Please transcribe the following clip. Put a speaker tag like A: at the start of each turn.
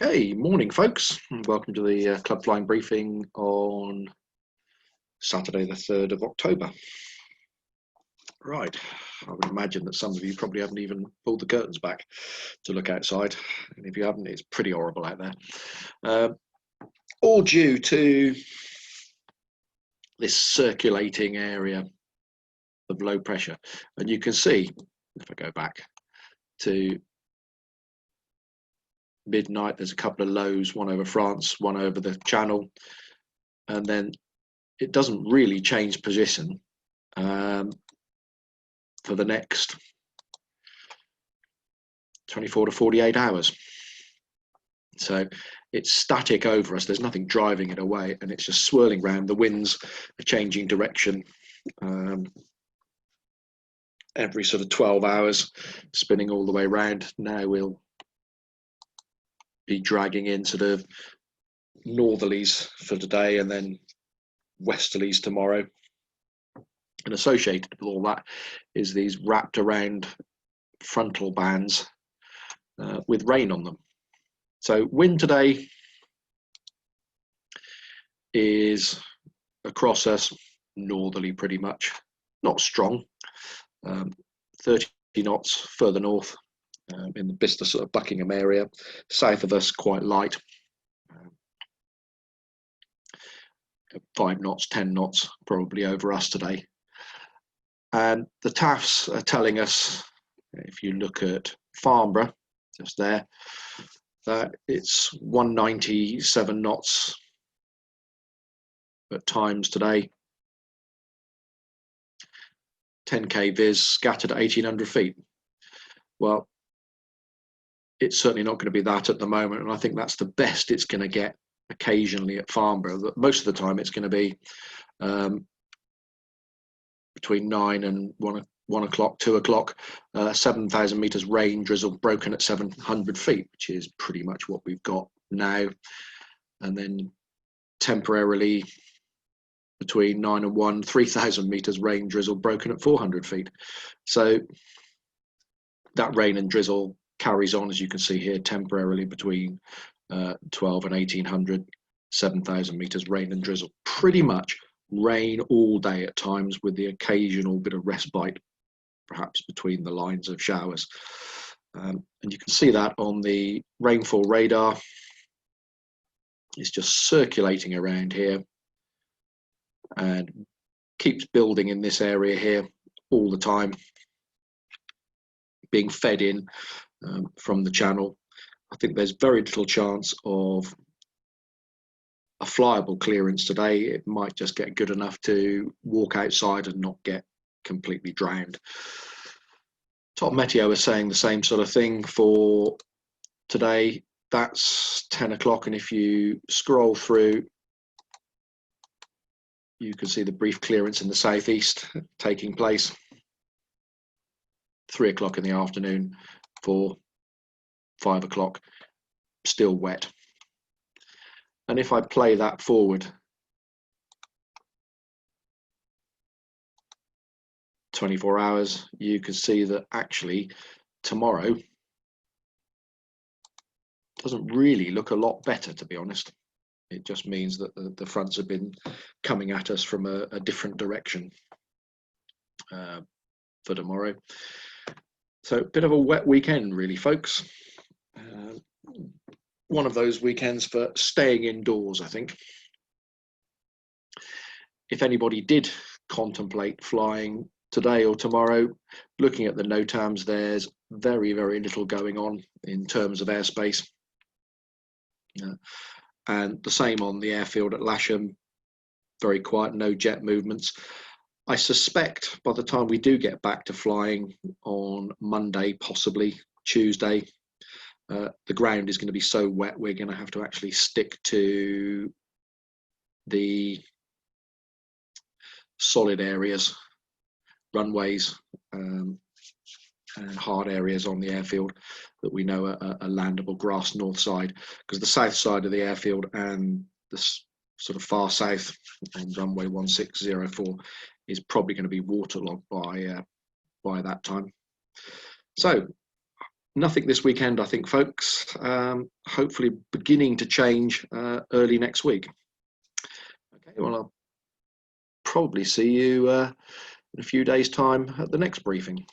A: Hey, morning, folks, and welcome to the club flying briefing on Saturday, the 3rd of October. Right, I would imagine that some of you probably haven't even pulled the curtains back to look outside, and if you haven't, it's pretty horrible out there. All due to this circulating area of low pressure, and you can see, if I go back to midnight, there's a couple of lows, one over France, one over the Channel, and then it doesn't really change position for the next 24 to 48 hours. So it's static over us. There's nothing driving it away, and it's just swirling around. The winds are changing direction every sort of 12 hours, spinning all the way around. Now we'll be dragging in sort of northerlies for today and then westerlies tomorrow. And associated with all that is these wrapped around frontal bands with rain on them. So wind today is across us northerly pretty much, not strong, 30 knots further north in the Bicester sort of Buckingham area, south of us quite light, 5 knots, 10 knots probably over us today. And the TAFs are telling us, if you look at Farnborough, just there, that it's 197 knots at times today, 10k viz scattered at 1800 feet. Well, it's certainly not going to be that at the moment, and I think that's the best it's going to get occasionally at Farnborough. Most of the time it's going to be between 9 and 1 o'clock, 2 o'clock, 7,000 meters rain drizzle broken at 700 feet, which is pretty much what we've got now. And then temporarily between 9 and 1, 3,000 meters rain drizzle broken at 400 feet. So that rain and drizzle carries on, as you can see here, temporarily between 12 and 1800, 7,000 meters rain and drizzle. Pretty much rain all day at times, with the occasional bit of respite perhaps between the lines of showers. And you can see that on the rainfall radar. It's just circulating around here and keeps building in this area here all the time, being fed in from the Channel. I think there's very little chance of a flyable clearance today. It might just get good enough to walk outside and not get completely drowned. Top Meteo is saying the same sort of thing for today. That's 10 o'clock, and if you scroll through, you can see the brief clearance in the southeast taking place. 3 o'clock in the afternoon, 4, 5 o'clock, still wet. And if I play that forward 24 hours, you can see that actually tomorrow doesn't really look a lot better, to be honest. It just means that the fronts have been coming at us from a different direction for tomorrow. So a bit of a wet weekend, really, folks. One of those weekends for staying indoors, I think. If anybody did contemplate flying today or tomorrow, looking at the NOTAMs, there's very, very little going on in terms of airspace. And the same on the airfield at Lasham, very quiet, no jet movements. I suspect by the time we do get back to flying on Monday, possibly Tuesday, the ground is going to be so wet we're going to have to actually stick to the solid areas, runways, and hard areas on the airfield that we know are landable grass north side, because the south side of the airfield and the sort of far south on runway 1604 is probably going to be waterlogged by that time. So nothing this weekend, I think, folks. Hopefully beginning to change early next week. Okay, well, I'll probably see you in a few days' time at the next briefing.